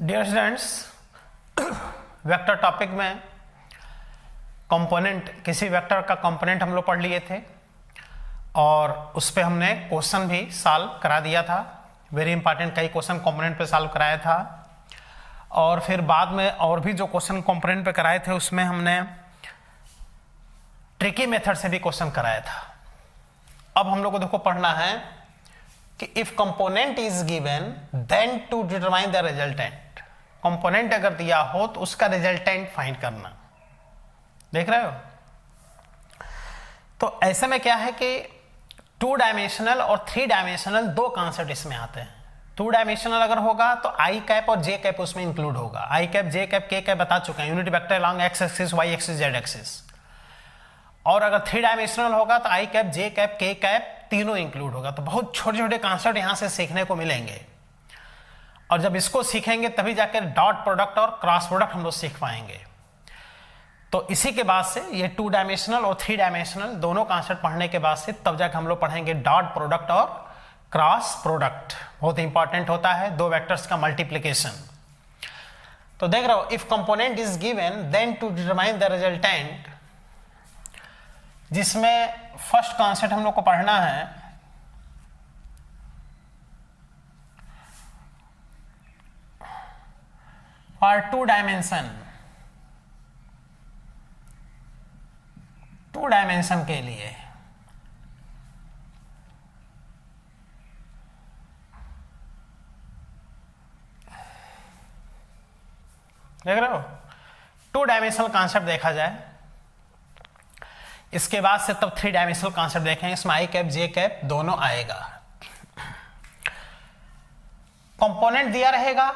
Dear students, vector topic में component, किसी vector का कंपोनेंट हम लोग पढ़ लिए थे और उस पर हमने क्वेश्चन भी सॉल्व करा दिया था। वेरी इंपॉर्टेंट कई क्वेश्चन कंपोनेंट पे सॉल्व कराया था और फिर बाद में और भी जो क्वेश्चन कंपोनेंट पे कराए थे उसमें हमने ट्रिकी मेथड से भी क्वेश्चन कराया था। अब हम लोग को देखो पढ़ना है कि if component is given then to determine the resultant. Component अगर दिया हो तो उसका रिजल्टेंट फाइंड करना। देख रहे हो? तो ऐसे में क्या है कि 2 डायमेंशनल और 3 डायमेंशनल दो कॉन्सेप्ट इसमें आते हैं। 2 डायमेंशनल अगर होगा तो आई कैप और जे कैप उसमें इंक्लूड होगा। I cap, J cap, K cap बता चुके हैं, unit vector along X axis, Y axis, Z axis. और अगर 3 डायमेंशनल होगा तो I cap, J cap, K cap तीनों इंक्लूड होगा। तो बहुत छोटे छोटे कॉन्सेप्ट यहां से सीखने को मिलेंगे और जब इसको सीखेंगे तभी जाकर डॉट प्रोडक्ट और क्रॉस प्रोडक्ट हम लोग सीख पाएंगे। तो इसी के बाद से ये 2 डायमेंशनल और 3 डायमेंशनल दोनों कॉन्सेप्ट पढ़ने के बाद से तब जाकर हम लोग पढ़ेंगे डॉट प्रोडक्ट और क्रॉस प्रोडक्ट। बहुत इंपॉर्टेंट होता है दो वेक्टर्स का मल्टीप्लीकेशन। तो देख रहे हो, if component is given then to determine the resultant, जिसमें फर्स्ट कॉन्सेप्ट हम लोग को पढ़ना है फॉर 2 डायमेंशन। 2 डायमेंशन के लिए देख रहे हो, 2 डायमेंशनल कॉन्सेप्ट देखा जाए, इसके बाद से तब 3 डायमेंशनल कॉन्सेप्ट देखेंगे। इसमें आई कैप, जे कैप दोनों आएगा। कंपोनेंट दिया रहेगा,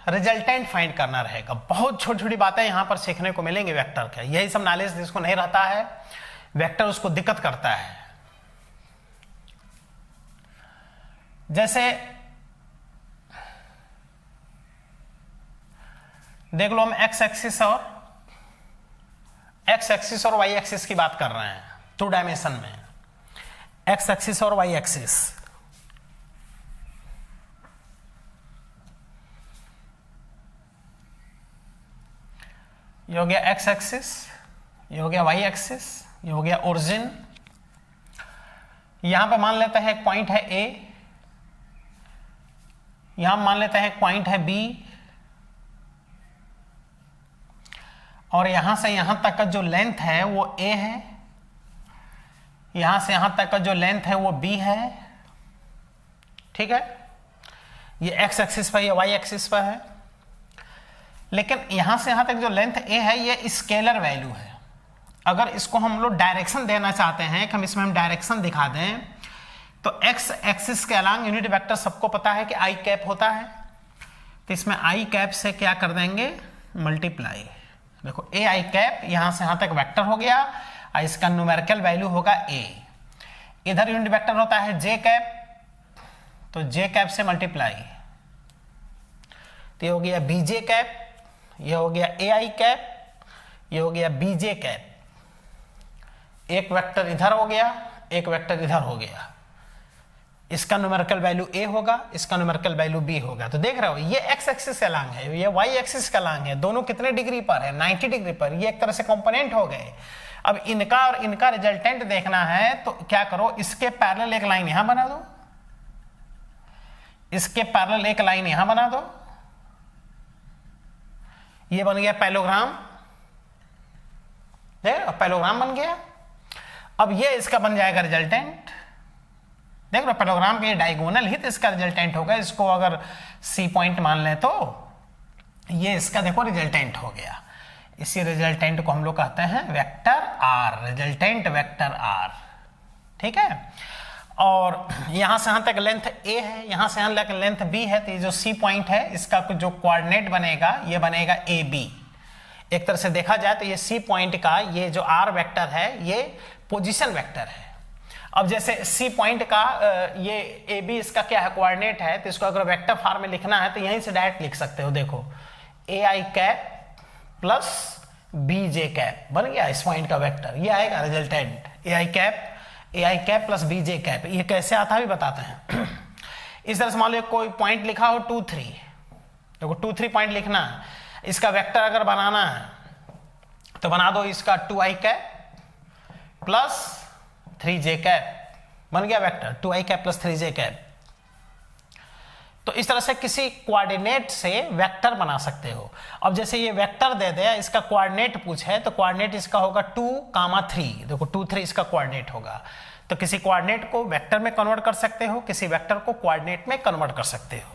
रिजल्टेंट फाइंड करना रहेगा। बहुत छोटी छोटी बातें यहां पर सीखने को मिलेंगे वेक्टर के। यही सब नॉलेज जिसको नहीं रहता है वेक्टर उसको दिक्कत करता है। जैसे देख लो, हम एक्स एक्सिस और वाई एक्सिस की बात कर रहे हैं 2 डायमेंशन में। एक्स एक्सिस और वाई एक्सिस, ये हो गया एक्स एक्सिस, ये हो गया वाई एक्सिस, ये हो गया ओरिजिन। यहां पे मान लेते हैं एक पॉइंट है ए, यहां मान लेते हैं एक पॉइंट है बी, और यहां से यहां तक का जो लेंथ है वो ए है, यहां से यहां तक का जो लेंथ है वो बी है। ठीक है, ये एक्स एक्सिस पर, ये वाई एक्सिस पर है। लेकिन यहां से यहां तक जो लेंथ ए है ये स्केलर वैल्यू है। अगर इसको हम लोग डायरेक्शन देना चाहते हैं कि हम इसमें डायरेक्शन दिखा दें तो एक्स एक्सिस के अलॉन्ग यूनिट वेक्टर सबको पता है कि आई कैप होता है, तो इसमें आई कैप से क्या कर देंगे, मल्टीप्लाई। देखो ए आई कैप, यहां से यहां तक वेक्टर हो गया और इसका न्यूमेरिकल वैल्यू होगा ए। इधर यूनिट वेक्टर होता है जे कैप, तो जे कैप से मल्टीप्लाई, तो ये हो गया बी जे कैप, ये हो गया ए आई कैप, ये हो गया बी जे कैप। एक वेक्टर इधर हो गया, एक वेक्टर इधर हो गया। इसका न्यूमेरिकल वैल्यू ए होगा, इसका न्यूमेरिकल वैल्यू बी होगा। तो देख रहे हो, ये एक्स एक्सिस का अलॉन्ग है, ये वाई एक्सिस का अलॉन्ग है। दोनों कितने डिग्री पर है, 90 डिग्री पर। ये एक तरह से कंपोनेंट हो गए। अब इनका और इनका रिजल्टेंट देखना है तो क्या करो, इसके पैरेलल एक लाइन यहां बना दो, इसके पैरेलल एक लाइन यहां बना दो। ये बन गया पैलोग्राम। देख, पैलोग्राम बन गया। अब ये इसका बन जाएगा रिजल्टेंट। देख लो, पैलोग्राम के डायगोनल ही तो इसका रिजल्टेंट होगा। इसको अगर सी पॉइंट मान लें तो ये इसका देखो रिजल्टेंट हो गया। इसी रिजल्टेंट को हम लोग कहते हैं vector R, resultant vector R. ठीक है, और यहां से यहां तक लेंथ ए है, यहां से यहां तक लेंथ बी है, तो ये जो सी पॉइंट है इसका जो कोऑर्डिनेट बनेगा ये बनेगा ए बी। एक तरह से देखा जाए तो ये सी पॉइंट का ये जो आर वेक्टर है ये पोजीशन वेक्टर है। अब जैसे सी पॉइंट का ये ए बी इसका क्या है, कोऑर्डिनेट है, तो इसको अगर वेक्टर फॉर्म में लिखना है तो यहीं से डायरेक्ट लिख सकते हो। देखो A I cap plus B J cap बन गया इस पॉइंट का वेक्टर। ये आएगा resultant A I cap plus B J cap. ये कैसे आता है भी बताते हैं। इस तरह से मान लो कोई पॉइंट लिखा हो 2 3, देखो 2 3 पॉइंट लिखना है। इसका वेक्टर अगर बनाना है तो बना दो, इसका 2i cap plus 3j cap, बन गया vector 2i cap plus 3j cap. तो इस तरह से किसी कोऑर्डिनेट से वेक्टर बना सकते हो। अब जैसे ये वेक्टर दे दिया, इसका कोऑर्डिनेट पूछे तो कोऑर्डिनेट इसका होगा 2, 3। देखो 2 3 इसका कोऑर्डिनेट होगा। तो किसी कोऑर्डिनेट को वेक्टर में कन्वर्ट कर सकते हो, किसी वेक्टर को कोऑर्डिनेट में कन्वर्ट कर सकते हो।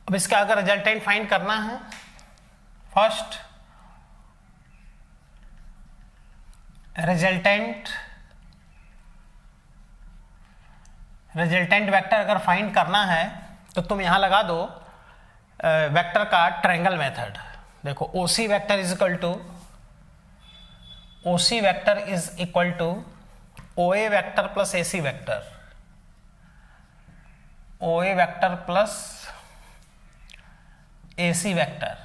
अब इसका अगर रिजल्टेंट फाइंड करना है, फर्स्ट रिजल्टेंट वेक्टर अगर फाइंड करना है तो तुम यहां लगा दो वेक्टर का ट्रायंगल मेथड। देखो OC vector is equal to OA vector plus AC vector, OA vector plus AC vector.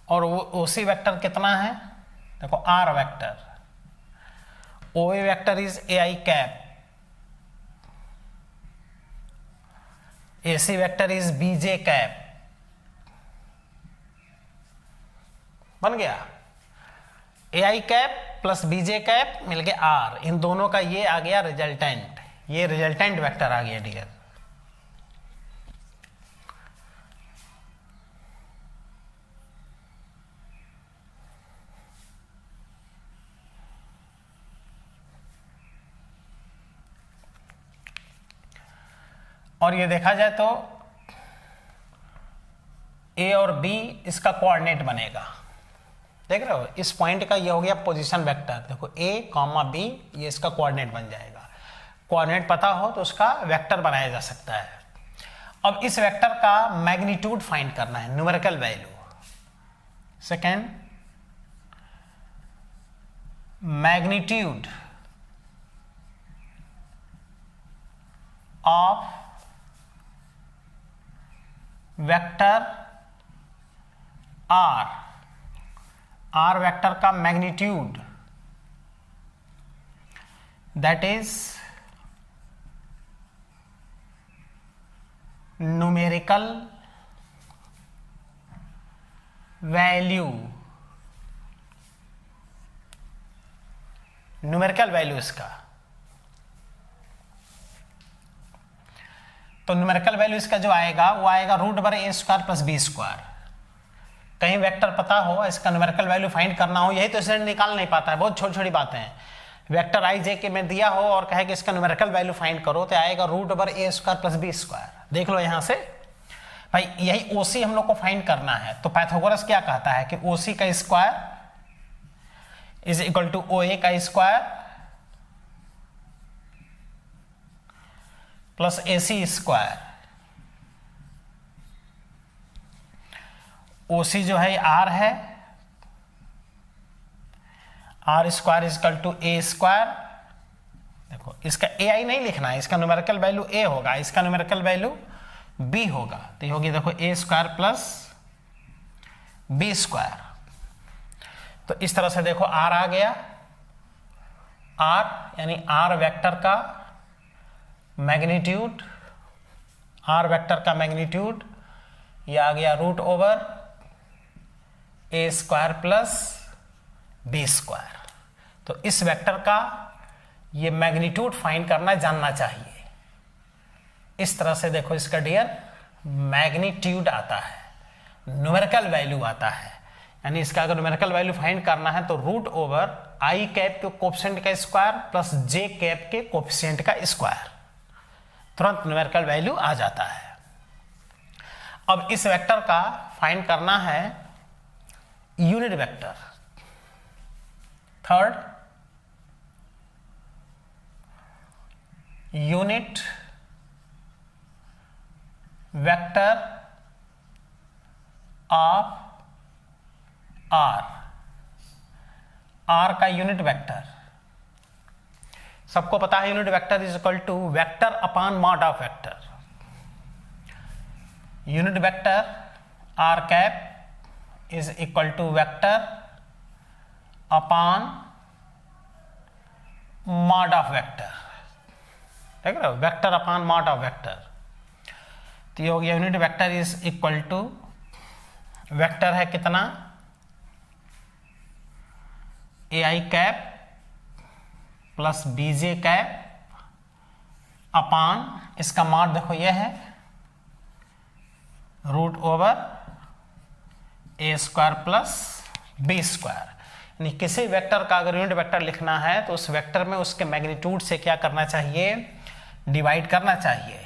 और वो OC वेक्टर कितना है, देखो R vector. OA vector is AI cap, AC vector is BJ cap. बन गया AI cap plus BJ cap मिल गया R। इन दोनों का ये आ गया रिजल्टेंट, ये रिजल्टेंट वेक्टर आ गया डियर। और ये देखा जाए तो A और B इसका कोऑर्डिनेट बनेगा। देख रहे हो, इस पॉइंट का ये हो गया पोजीशन वेक्टर। देखो A, B ये इसका कोऑर्डिनेट बन जाएगा। कोऑर्डिनेट पता हो तो उसका वेक्टर बनाया जा सकता है। अब इस वेक्टर का मैग्नीट्यूड फाइंड करना है, numerical value. Second, magnitude of vector R vector का magnitude, that is numerical value. Numerical value इसका, तो न्यूमेरिकल वैल्यू इसका जो आएगा वो आएगा √a² प्लस b²। कहीं वेक्टर पता हो, इसका न्यूमेरिकल वैल्यू फाइंड करना हो, यही तो स्टूडेंट निकाल नहीं पाता है। बहुत छोटी छोटी बातें हैं। वेक्टर i j के में दिया हो और कहे कि इसका न्यूमेरिकल वैल्यू फाइंड करो तो आएगा √a² प्लस b²। देख लो यहां से भाई, यही OC हम लोग को फाइंड करना है। तो पाइथागोरस क्या कहता है कि OC का square is equal to OA का square plus AC square. OC जो है R है, R square is equal to A²। देखो इसका AI नहीं लिखना है, इसका न्यूमेरिकल वैल्यू A होगा, इसका न्यूमेरिकल वैल्यू B होगा। तो ये होगी देखो A² प्लस B²। तो इस तरह से देखो R आ गया। R यानी R वेक्टर का मैग्नीट्यूड, R वेक्टर का मैग्नीट्यूड ये आ गया √A² प्लस B²। तो इस वेक्टर का ये मैग्नीट्यूड फाइंड करना जानना चाहिए। इस तरह से देखो इसका डियर मैग्नीट्यूड आता है, न्यूमेरिकल वैल्यू आता है। यानी इसका अगर न्यूमेरिकल वैल्यू फाइंड करना है तो √i कैप के कोएफिशिएंट का स्क्वायर प्लस j कैप के कोएफिशिएंट का स्क्वायर, तुरंत न्यूमेरिकल वैल्यू आ जाता है। अब इस वेक्टर का फाइंड करना है unit vector. Third, unit vector of R, R का यूनिट वेक्टर, सबको पता है unit vector is equal to vector upon mod of vector. Unit vector R cap is equal to vector upon mod of vector, ठीक है, vector upon mod of vector. तो ये हो गया unit vector is equal to, vector है कितना, A I cap plus B J cap upon, इसका mod देखो ये है root over A square plus B square. यानी किसी वेक्टर का अगर यूनिट वेक्टर लिखना है तो उस वेक्टर में उसके मैग्नीट्यूड से क्या करना चाहिए, डिवाइड करना चाहिए।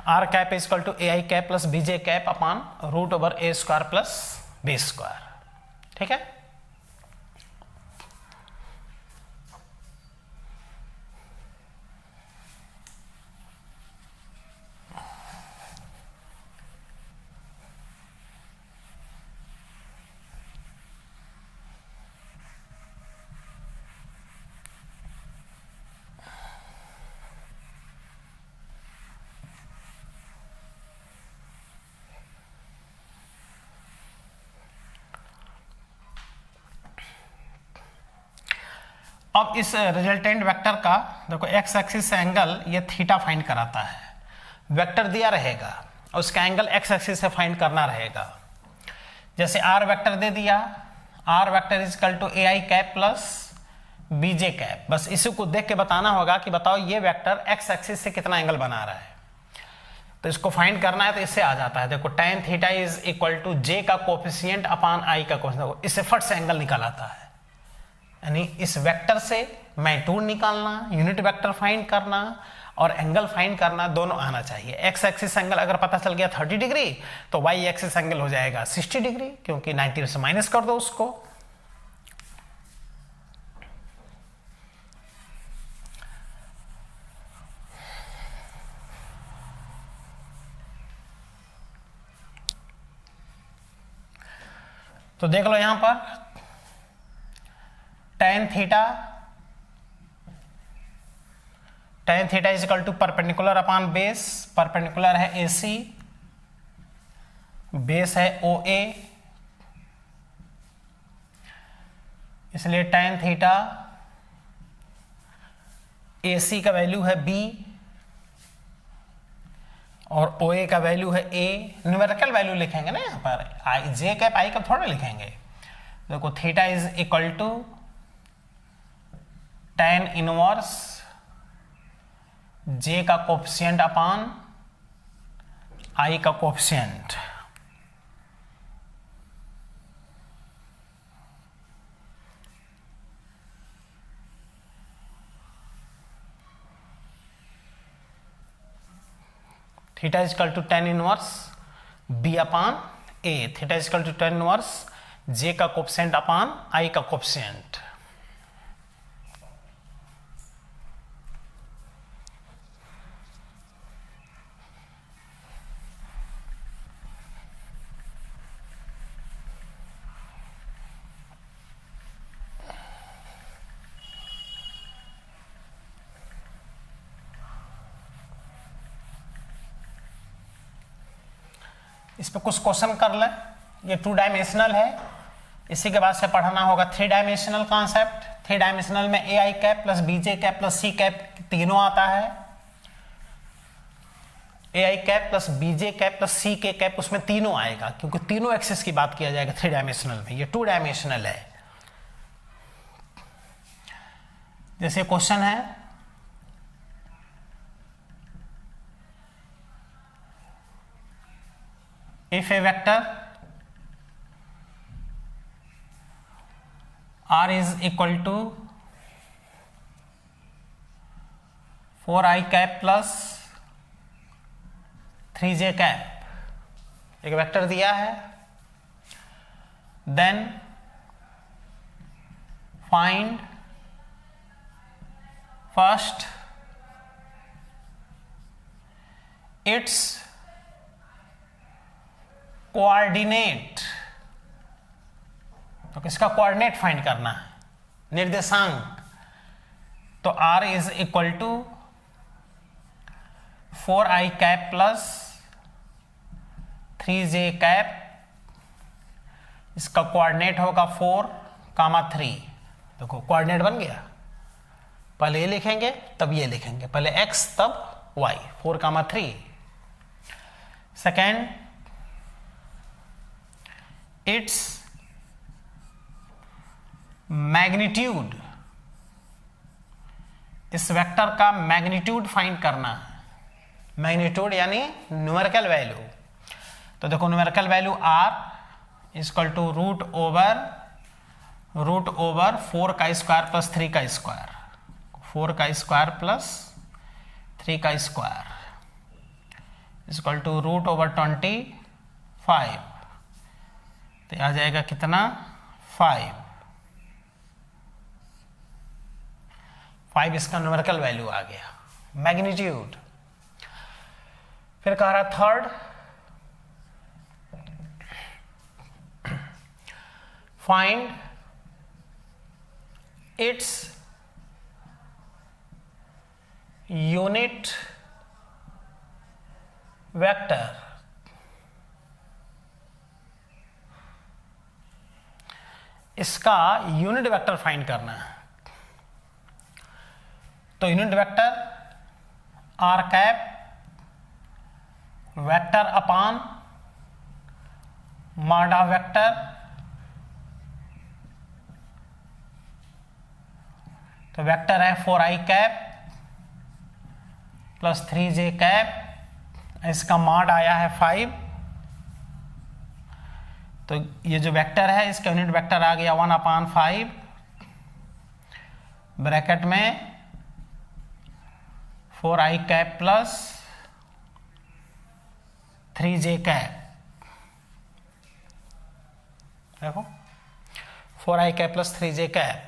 R cap is equal to A I cap plus B J cap upon root over A square plus B square, ठीक है। अब इस रिजल्टेंट वेक्टर का देखो एक्स एक्सिस से एंगल ये थीटा फाइंड कराता है, वेक्टर दिया रहेगा और उसका एंगल एक्स एक्सिस से फाइंड करना रहेगा। जैसे आर वेक्टर दे दिया, R vector is equal to A I cap plus B J cap, बस इसी को देख के बताना होगा कि बताओ ये वेक्टर एक्स एक्सिस से कितना एंगल बना रहा है। तो इसको फाइंड करना है तो इससे आ जाता है, देखो tan theta is equal to J का कोफिशिएंट अपॉन आई का कोफिशिएंट, इससे फट से एंगल निकल आता है। यानी इस वेक्टर से मैग्नीट्यूड निकालना, यूनिट वेक्टर फाइंड करना और एंगल फाइंड करना दोनों आना चाहिए। एक्स एक्सिस एंगल अगर पता चल गया 30 डिग्री तो वाई एक्सिस एंगल हो जाएगा 60 डिग्री, क्योंकि 90 से माइनस कर दो उसको। तो देख लो यहां पर tan theta is equal to perpendicular upon base, perpendicular है AC, बेस है OA, इसलिए tan थीटा AC का वैल्यू है B और OA का वैल्यू है A। न्यूमेरिकल वैल्यू लिखेंगे ना यहाँ पर, आई जे कैप आई का थोड़ा लिखेंगे। देखो theta is equal to tan inverse J का कोफिशिएंट अपॉन आई का coefficient. Theta is equal to tan inverse B upon A, theta is equal to tan inverse J का कोफिशिएंट अपॉन आई का coefficient. इस पर कुछ question कर ले, ये 2 डायमेंशनल है, इसी के बाद से पढ़ना होगा 3 डायमेंशनल कॉन्सेप्ट। 3 डायमेंशनल में A I cap plus B J cap plus C cap तीनों आता है। A I cap plus B J cap plus C K cap, उसमें तीनों आएगा क्योंकि तीनों एक्सिस की बात किया जाएगा 3 डायमेंशनल में। ये 2 डायमेंशनल है। जैसे क्वेश्चन है if a vector r is equal to 4i cap plus 3j cap, एक वेक्टर दिया है then find first its coordinate. तो किसका कोऑर्डिनेट फाइंड करना है, निर्देशांक। तो r is equal to 4i cap plus 3j cap, इसका कोऑर्डिनेट होगा 4, 3। देखो कोऑर्डिनेट बन गया, पहले ये लिखेंगे तब ये लिखेंगे, पहले x तब y, 4, 3। सेकेंड इट्स मैग्नीट्यूड, इस वेक्टर का मैग्नीट्यूड फाइंड करना है। मैग्नीट्यूड यानी न्यूमेरिकल वैल्यू। तो देखो numerical value r equal to root over 4 का स्क्वायर प्लस 3 का स्क्वायर, 4 का स्क्वायर प्लस 3 का square equal to root over 25। तो आ जाएगा कितना, 5 इसका न्यूमेरिकल वैल्यू आ गया, मैग्नीट्यूड। फिर कह रहा third find its unit vector. इसका यूनिट वेक्टर फाइंड करना है। तो unit vector r cap vector upon mod of vector. तो वेक्टर है 4i cap plus 3j cap, इसका मॉड आया है 5। तो ये जो वेक्टर है इसका यूनिट वेक्टर आ गया 1/5 ब्रैकेट में 4i cap plus 3j cap. देखो 4i cap plus 3j cap.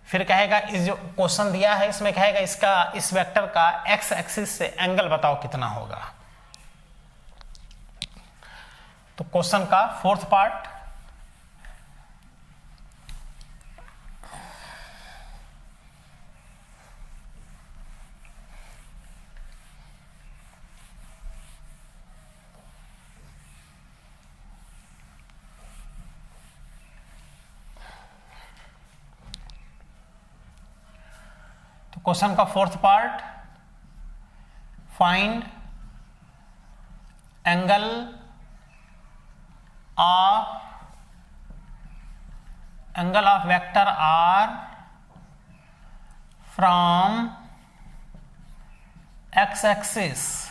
फिर कहेगा इस जो क्वेश्चन दिया है इसमें कहेगा इसका इस वेक्टर का x एक्सिस से एंगल बताओ कितना होगा। तो क्वेश्चन का फोर्थ पार्ट, क्वेश्चन का fourth part, find angle of vector r from x axis.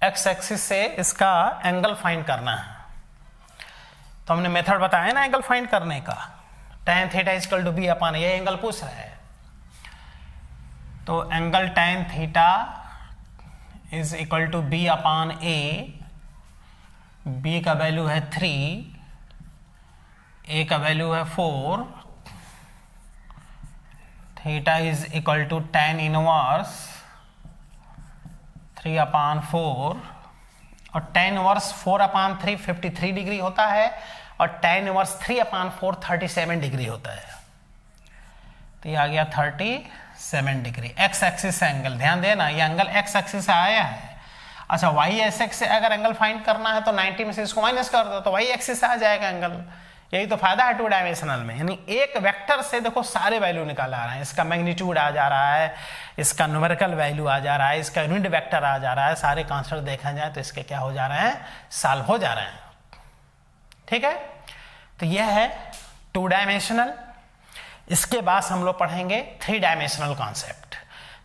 x axis से इसका एंगल फाइंड करना है। तो हमने मेथड बताया ना एंगल फाइंड करने का, tan theta equal to B upon, ये एंगल पूछ रहा है। तो angle tan theta is equal to B upon A. B का वैल्यू है 3, ए का वैल्यू है 4। Theta is equal to tan inverse 3/4, और tan इनवर्स 4/3 53 डिग्री होता है, और tan इनवर्स 3/4 37 डिग्री होता है। तो ये आ गया 37 डिग्री। एक्स एक्सिस से एंगल, ध्यान देना ये एंगल एक्स एक्सिस से आया है। अच्छा वाई एक्सिस से अगर एंगल फाइंड करना है तो 90 में से इसको माइनस कर दो तो वाई एक्सिस से आ जाएगा एंगल। यही तो फायदा है 2 डायमेंशनल में, यानी एक वेक्टर से देखो सारे वैल्यू निकाल आ रहे हैं। इसका मैग्नीट्यूड आ जा रहा है, इसका न्यूमेरिकल वैल्यू आ जा रहा है, इसका यूनिट वेक्टर आ जा रहा है। सारे कॉन्सेप्ट देखा जाए तो इसके क्या हो जा रहे हैं, सॉल्व हो जा रहे हैं। ठीक है, तो यह है 2 डायमेंशनल। इसके बाद हम लोग पढ़ेंगे 3 डायमेंशनल कॉन्सेप्ट।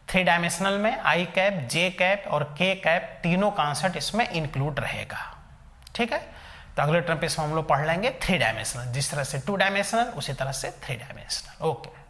3 डायमेंशनल में आई कैप, जे कैप और के कैप तीनों कॉन्सेप्ट इसमें इंक्लूड रहेगा। ठीक है, तो अगले टर्म पे इसमें हम लोग पढ़ लेंगे 3 डायमेंशनल। जिस तरह से 2 डायमेंशनल उसी तरह से 3 डायमेंशनल। ओके।